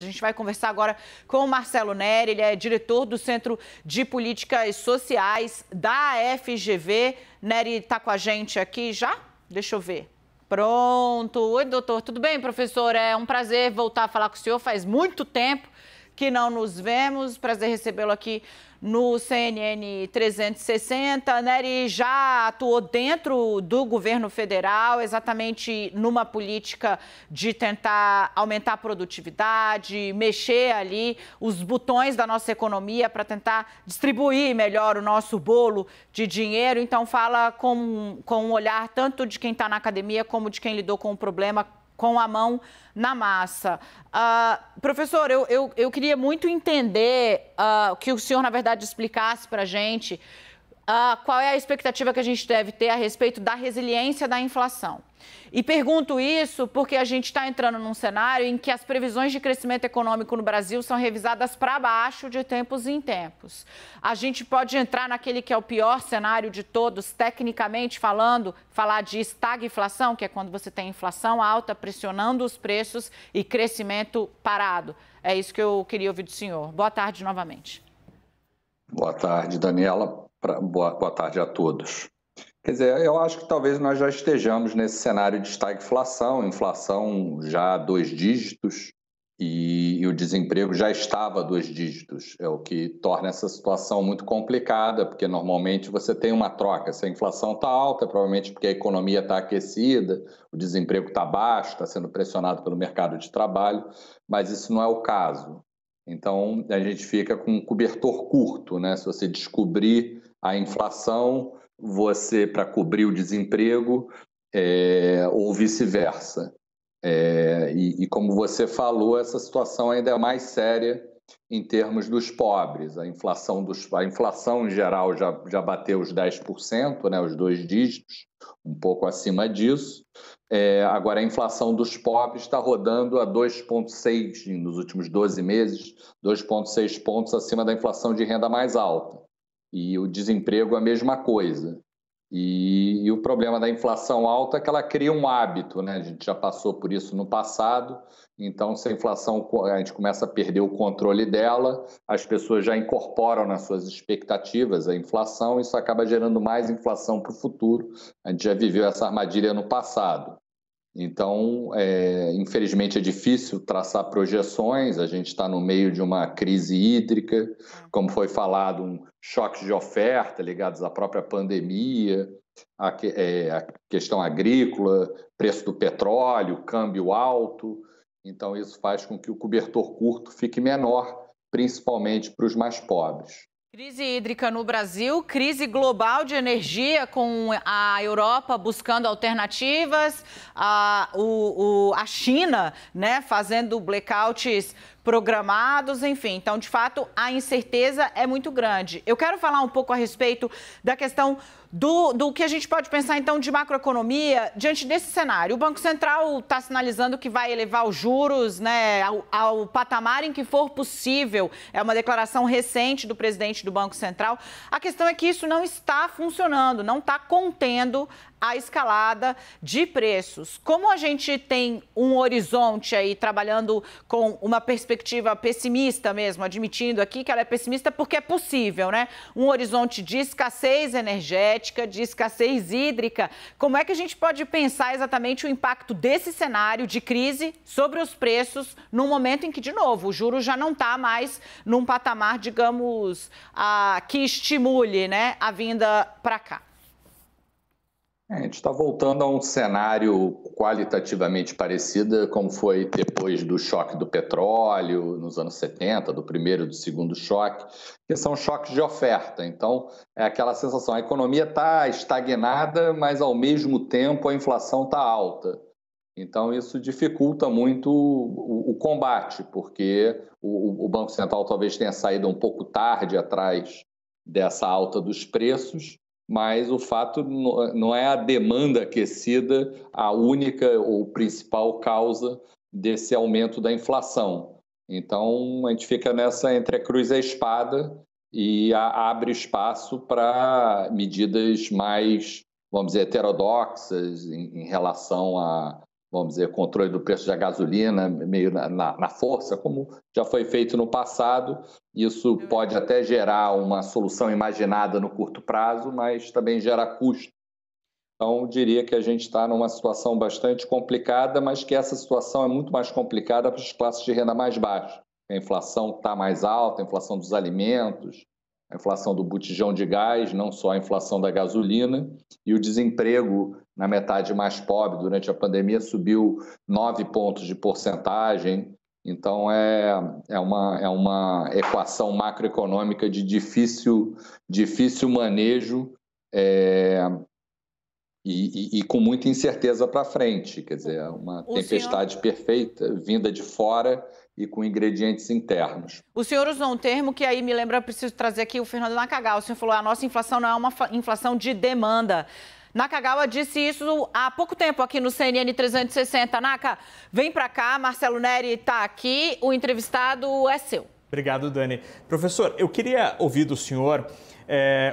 A gente vai conversar agora com o Marcelo Neri, ele é diretor do Centro de Políticas Sociais da FGV. Neri está com a gente aqui já? Deixa eu ver. Pronto. Oi, doutor. Tudo bem, professor? É um prazer voltar a falar com o senhor. Faz muito tempo que não nos vemos. Prazer recebê-lo aqui no CNN 360. Neri já atuou dentro do governo federal, exatamente numa política de tentar aumentar a produtividade, mexer ali os botões da nossa economia para tentar distribuir melhor o nosso bolo de dinheiro. Então, fala com um olhar tanto de quem está na academia como de quem lidou com o problema com a mão na massa. Professor, eu queria muito entender que o senhor, na verdade, explicasse para a gente qual é a expectativa que a gente deve ter a respeito da resiliência da inflação. E pergunto isso porque a gente está entrando num cenário em que as previsões de crescimento econômico no Brasil são revisadas para baixo de tempos em tempos. A gente pode entrar naquele que é o pior cenário de todos, tecnicamente falando, falar de estagflação, que é quando você tem inflação alta pressionando os preços e crescimento parado. É isso que eu queria ouvir do senhor. Boa tarde novamente. Boa tarde, Daniela. Boa tarde a todos. Quer dizer, eu acho que talvez nós já estejamos nesse cenário de estagflação, inflação já a 2 dígitos e o desemprego já estava a 2 dígitos. É o que torna essa situação muito complicada, porque normalmente você tem uma troca. Se a inflação está alta, provavelmente porque a economia está aquecida, o desemprego está baixo, está sendo pressionado pelo mercado de trabalho, mas isso não é o caso. Então, a gente fica com um cobertor curto, né? Se você descobrir a inflação, você para cobrir o desemprego ou vice-versa. E como você falou, essa situação ainda é mais séria em termos dos pobres. A inflação em geral já bateu os 10%, né? Os 2 dígitos, um pouco acima disso. Agora, a inflação dos pobres está rodando a 2,6 nos últimos 12 meses, 2,6 pontos acima da inflação de renda mais alta. E o desemprego a mesma coisa. E o problema da inflação alta é que ela cria um hábito, né? A gente já passou por isso no passado, então se a inflação, a gente começa a perder o controle dela, as pessoas já incorporam nas suas expectativas a inflação, isso acaba gerando mais inflação para o futuro. A gente já viveu essa armadilha no passado. Então, infelizmente é difícil traçar projeções, a gente está no meio de uma crise hídrica, como foi falado, um choque de oferta ligados à própria pandemia, a questão agrícola, preço do petróleo, câmbio alto, então isso faz com que o cobertor curto fique menor, principalmente para os mais pobres. Crise hídrica no Brasil, crise global de energia com a Europa buscando alternativas, a China, né, fazendo blackouts programados, enfim. Então, de fato, a incerteza é muito grande. Eu quero falar um pouco a respeito da questão do que a gente pode pensar, então, de macroeconomia diante desse cenário. O Banco Central está sinalizando que vai elevar os juros, né, ao patamar em que for possível. É uma declaração recente do presidente do Banco Central. A questão é que isso não está funcionando, não está contendo a escalada de preços. Como a gente tem um horizonte aí trabalhando com uma perspectiva pessimista mesmo, admitindo aqui que ela é pessimista porque é possível, né? Um horizonte de escassez energética, de escassez hídrica. Como é que a gente pode pensar exatamente o impacto desse cenário de crise sobre os preços num momento em que, de novo, o juro já não está mais num patamar, digamos, que estimule, né, a vinda para cá? A gente está voltando a um cenário qualitativamente parecido como foi depois do choque do petróleo, nos anos 70, do primeiro e do segundo choque, que são choques de oferta. Então, é aquela sensação, a economia está estagnada, mas ao mesmo tempo a inflação está alta. Então, isso dificulta muito o combate, porque o Banco Central talvez tenha saído um pouco tarde atrás dessa alta dos preços, mas o fato não é a demanda aquecida a única ou principal causa desse aumento da inflação. Então, a gente fica nessa entre a cruz e a espada e abre espaço para medidas mais, vamos dizer, heterodoxas em relação vamos dizer, controle do preço da gasolina, meio na força, como já foi feito no passado. Isso pode até gerar uma solução imaginada no curto prazo, mas também gera custo. Então, eu diria que a gente está numa situação bastante complicada, mas que essa situação é muito mais complicada para as classes de renda mais baixa. A inflação está mais alta, a inflação dos alimentos, a inflação do botijão de gás, não só a inflação da gasolina, e o desemprego na metade mais pobre durante a pandemia subiu 9 pontos de porcentagem. Então, é uma equação macroeconômica de difícil manejo, e com muita incerteza para frente, quer dizer, uma tempestade perfeita, vinda de fora e com ingredientes internos. O senhor usou um termo que aí me lembra, eu preciso trazer aqui o Fernando Nakagawa. O senhor falou, a nossa inflação não é uma inflação de demanda. Nakagawa disse isso há pouco tempo aqui no CNN 360. Naka, vem para cá, Marcelo Neri está aqui, o entrevistado é seu. Obrigado, Dani. Professor, eu queria ouvir do senhor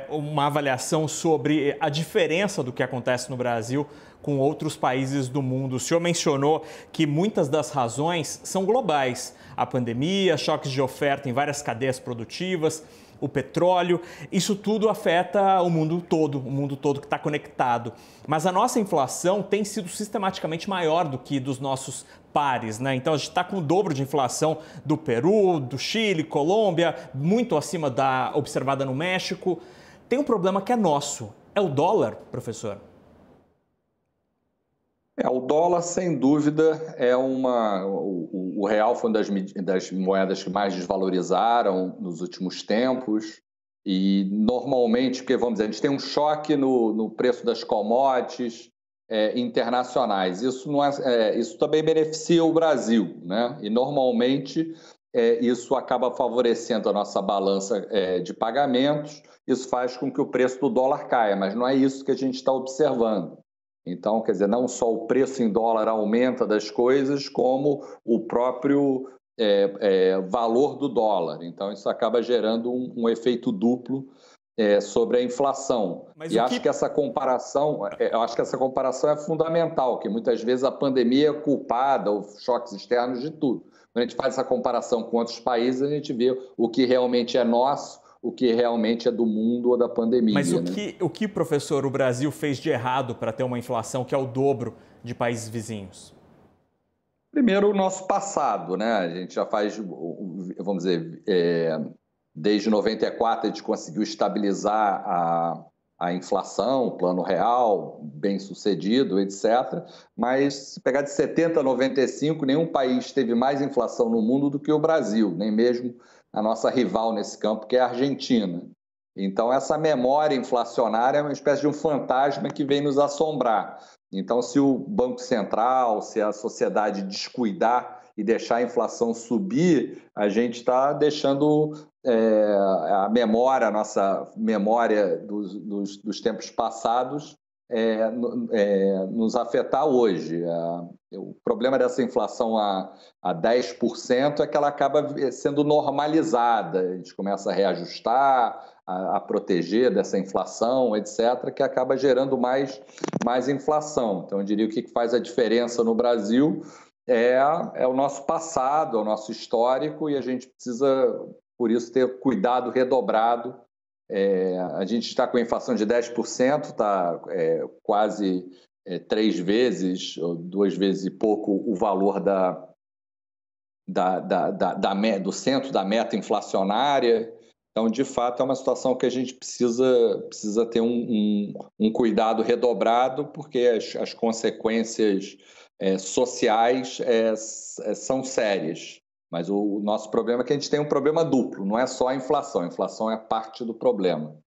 uma avaliação sobre a diferença do que acontece no Brasil com outros países do mundo. O senhor mencionou que muitas das razões são globais. A pandemia, choques de oferta em várias cadeias produtivas, o petróleo, isso tudo afeta o mundo todo que está conectado. Mas a nossa inflação tem sido sistematicamente maior do que dos nossos pares, né? Então a gente está com o dobro de inflação do Peru, do Chile, Colômbia, muito acima da observada no México. Tem um problema que é nosso, é o dólar, professor? O dólar, sem dúvida, o real foi uma das moedas que mais desvalorizaram nos últimos tempos. E, normalmente, porque, vamos dizer, a gente tem um choque no preço das commodities internacionais. Isso também beneficia o Brasil, né? E, normalmente, isso acaba favorecendo a nossa balança de pagamentos. Isso faz com que o preço do dólar caia, mas não é isso que a gente está observando. Então, quer dizer, não só o preço em dólar aumenta das coisas, como o próprio valor do dólar. Então, isso acaba gerando um efeito duplo sobre a inflação. Acho que essa comparação é fundamental, que muitas vezes a pandemia é culpada, os choques externos de tudo. Quando a gente faz essa comparação com outros países, a gente vê o que realmente é nosso, o que realmente é do mundo ou da pandemia. Mas o que, professor, o Brasil fez de errado para ter uma inflação que é o dobro de países vizinhos? Primeiro, o nosso passado, né? A gente já faz, vamos dizer, desde 94 a gente conseguiu estabilizar a inflação, o plano real, bem sucedido, etc. Mas se pegar de 70 a 95, nenhum país teve mais inflação no mundo do que o Brasil, nem mesmo a nossa rival nesse campo, que é a Argentina. Então, essa memória inflacionária é uma espécie de um fantasma que vem nos assombrar. Então, se o Banco Central, se a sociedade descuidar e deixar a inflação subir, a gente está deixando a nossa memória dos tempos passados nos afetar hoje. O problema dessa inflação a 10% é que ela acaba sendo normalizada. A gente começa a reajustar, a proteger dessa inflação, etc., que acaba gerando mais inflação. Então, eu diria que o que faz a diferença no Brasil é o nosso passado, é o nosso histórico, e a gente precisa, por isso, ter cuidado redobrado. A gente está com a inflação de 10%, está quase 3 vezes, ou 2 vezes e pouco, o valor do centro da meta inflacionária. Então, de fato, é uma situação que a gente precisa ter um cuidado redobrado, porque as consequências sociais são sérias. Mas o nosso problema é que a gente tem um problema duplo, não é só a inflação é parte do problema.